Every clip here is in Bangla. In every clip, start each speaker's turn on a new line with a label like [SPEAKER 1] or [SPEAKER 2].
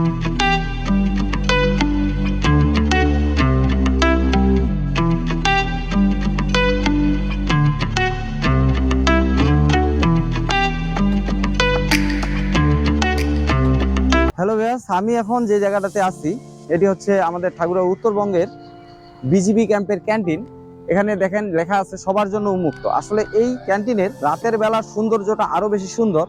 [SPEAKER 1] হ্যালো ভিউয়ার্স, আমি এখন যে জায়গাটাতে আছি এটি হচ্ছে আমাদের ঠাকুরা উত্তরবঙ্গের বিজিবি ক্যাম্পের ক্যান্টিন। এখানে দেখেন লেখা আছে সবার জন্য উন্মুক্ত। আসলে এই ক্যান্টিনের রাতের বেলার সৌন্দর্যটা আরো বেশি সুন্দর।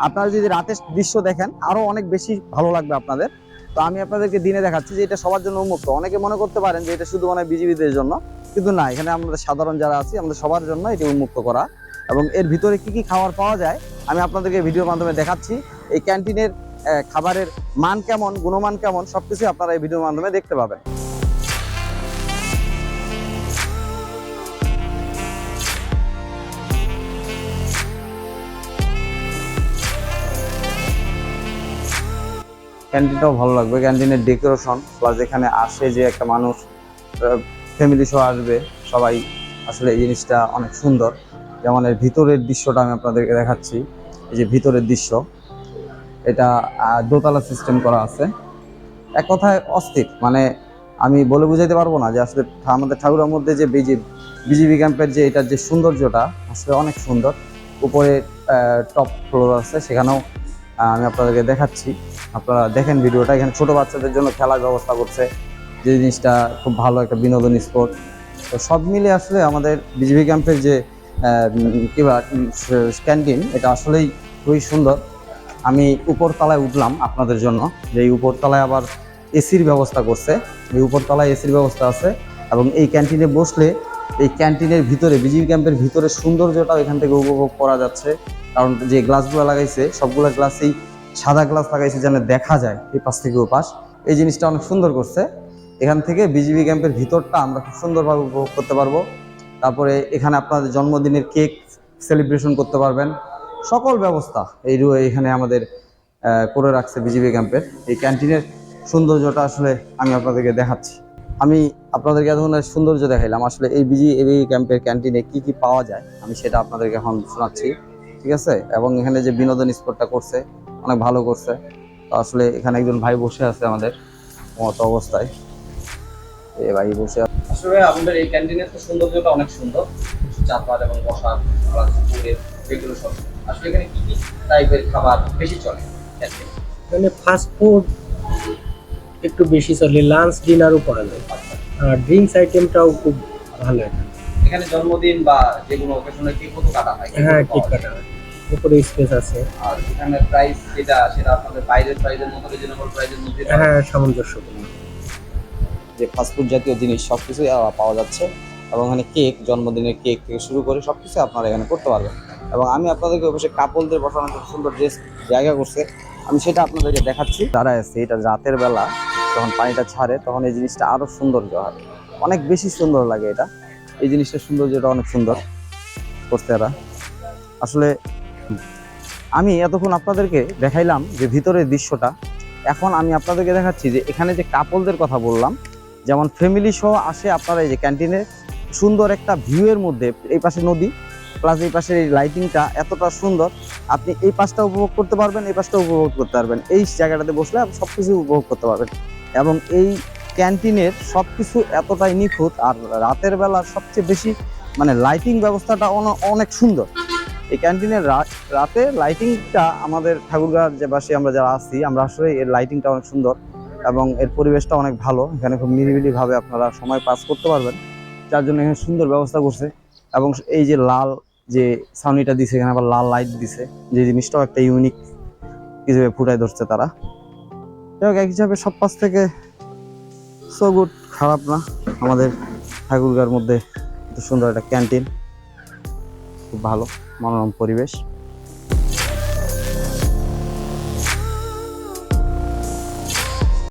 [SPEAKER 1] আপনারা যদি রাতের দৃশ্য দেখেন আরো অনেক বেশি ভালো লাগবে আপনাদের। তো আমি আপনাদেরকে দিনে দেখাচ্ছি যে এটা সবার জন্য উন্মুক্ত। অনেকে মনে করতে পারেন যে এটা শুধু বিজিবিদের জন্য, কিন্তু না, এখানে আমাদের সাধারণ যারা আছি আমাদের সবার জন্য এটি উন্মুক্ত করা। এবং এর ভিতরে কি কি খাবার পাওয়া যায় আমি আপনাদেরকে ভিডিওর মাধ্যমে দেখাচ্ছি। এই ক্যান্টিনের খাবারের মান কেমন, গুণমান কেমন, সবকিছু আপনারা এই ভিডিওর মাধ্যমে দেখতে পাবেন। ক্যান্টিনটাও ভালো লাগবে, ক্যান্টিনের ডেকোরেশন প্লাস এখানে আসে যে একটা মানুষ ফ্যামিলি সহ আসবে সবাই, আসলে এই জিনিসটা অনেক সুন্দর। যেমন এর ভিতরের দৃশ্যটা আমি আপনাদেরকে দেখাচ্ছি। এই যে ভিতরের দৃশ্য, এটা দোতলা সিস্টেম করা আছে। এক কথায় অস্থির, আমি বলে বুঝাইতে পারবো না যে আসলে আমাদের ঠাকুরের মধ্যে যে বিজিবি ক্যাম্পের যে এটার যে সৌন্দর্যটা আসলে অনেক সুন্দর। উপরে টপ ফ্লোর আছে, সেখানেও আমি আপনাদেরকে দেখাচ্ছি। আপনারা দেখেন ভিডিওটা। এখানে ছোট বাচ্চাদের জন্য খেলার ব্যবস্থা করছে, যে জিনিসটা খুব ভালো একটা বিনোদনী স্পট। তো সব মিলে আসলে আমাদের বিজিবি ক্যাম্পের যে ক্যান্টিন, এটা আসলেই খুবই সুন্দর। আমি উপরতলায় উঠলাম আপনাদের জন্য, যে এই উপরতলায় আবার এসির ব্যবস্থা করছে। এই উপরতলায় এসির ব্যবস্থা আছে এবং এই ক্যান্টিনে বসলে এই ক্যান্টিনের ভিতরে বিজিবি ক্যাম্পের ভিতরে সৌন্দর্যটাও এখান থেকে উপভোগ করা যাচ্ছে। কারণ যে গ্লাসগুলো লাগাইছে সবগুলো গ্লাসেই সাদা গ্লাস লাগাইছে, যেন দেখা যায় এই পাশ থেকে ও পাশ। এই জিনিসটা অনেক সুন্দর করছে। এখান থেকে বিজিবি ক্যাম্পের ভিতরটা আমরা খুব সুন্দরভাবে উপভোগ করতে পারবো। তারপরে এখানে আপনাদের জন্মদিনের কেক সেলিব্রেশন করতে পারবেন। সকল ব্যবস্থা এখানে আমাদের করে রাখছে বিজিবি ক্যাম্পের। এই ক্যান্টিনের সৌন্দর্যটা আসলে আমি আপনাদেরকে দেখাচ্ছি। আমি আপনাদেরকে এত ধরনের সৌন্দর্য দেখাইলাম, আসলে এই বিজিবি ক্যাম্পের ক্যান্টিনে কি কি পাওয়া যায় আমি সেটা আপনাদেরকে এখন শোনাচ্ছি, ঠিক আছে? এবং এখানে যে বিনোদন স্পটটা করছে অনেক ভালো করছে। তো আসলে এখানে একজন ভাই বসে আছে আমাদের মতো অবস্থায়, এই ভাই বসে। আসলে আমাদের এই ক্যান্টিনের সৌন্দর্যটা অনেক সুন্দর, চাপার এবং বসার এগুলো সব। আসলে এখানে কি কি টাইপের খাবার বেশি চলে?
[SPEAKER 2] এখানে ফাস্ট ফুড একটু বেশি চলে, লাঞ্চ ডিনারও করা যায়। আর ড্রিঙ্কস আইটেমটাও খুব ভালো।
[SPEAKER 1] এখানে জন্মদিন বা যে কোনো অকেশনে কেক কত কাটা হয়?
[SPEAKER 2] হ্যাঁ, কেক কাটা হয়, উপরে স্পেস আছে।
[SPEAKER 1] আর এখানে প্রাইস যেটা সেটা আপনাদের বাইরের প্রাইসের মতো রিজনেবল প্রাইসের মধ্যে,
[SPEAKER 2] হ্যাঁ, সামঞ্জস্যপূর্ণ।
[SPEAKER 1] যে ফাস্টফুড জাতীয় জিনিস সবকিছুই পাওয়া যাচ্ছে। এবং এখানে কেক, জন্মদিনের কেক থেকে শুরু করে সবকিছু আপনারা এখানে করতে পারবেন। এবং আমি আপনাদেরকে অবশ্যই কাপলদের বসানোর একটা সুন্দর জায়গা করছে, আমি সেটা আপনাদেরকে দেখাচ্ছি। তারা আছে এটা রাতের বেলা যখন পানিটা ছাড়ে তখন এই জিনিসটা আরো সৌন্দর্য হয়, অনেক বেশি সুন্দর লাগে। এই জিনিসটার সৌন্দর্যটা অনেক সুন্দর করছে এরা। আসলে আমি এতক্ষণ আপনাদেরকে দেখাইলাম যে ভিতরের দৃশ্যটা, এখন আমি আপনাদেরকে দেখাচ্ছি যে এখানে যে কাপলদের কথা বললাম, যেমন ফ্যামিলি সহ আসে আপনারা এই যে ক্যান্টিনে সুন্দর একটা ভিউয়ের মধ্যে, এই পাশে নদী প্লাস এই পাশের এই লাইটিংটা এতটা সুন্দর, আপনি এই পাশটা উপভোগ করতে পারবেন, এই পাশটা উপভোগ করতে পারবেন। এই জায়গাটাতে বসলে আপনি সব কিছু উপভোগ করতে পারবেন। এবং এই ক্যান্টিনের সব কিছু এতটাই নিখুঁত, আর রাতের বেলা সবচেয়ে বেশি লাইটিং ব্যবস্থাটা অনেক সুন্দর। এই ক্যান্টিনের রাতে লাইটিংটা আমাদের ঠাকুরগাঁর যে বাসী আমরা যারা আছি, আমরা আসলে এর লাইটিংটা অনেক সুন্দর এবং এর পরিবেশটা অনেক ভালো। এখানে খুব নিরিবিলিভাবে আপনারা সময় পাস করতে পারবেন, যার জন্য এখানে সুন্দর ব্যবস্থা করছে। এবং এই যে লাল যে ছাউনিটা দিছে, এখানে আবার লাল লাইট দিছে, যে জিনিসটাও একটা ইউনিক হিসেবে ফুটাই ধরছে তারা। এক হিসাবে সব পাশ থেকে সো গুড, খারাপ না। আমাদের ঠাকুরগাঁর মধ্যে এত সুন্দর একটা ক্যান্টিন, খুব ভালো মনোরম পরিবেশ।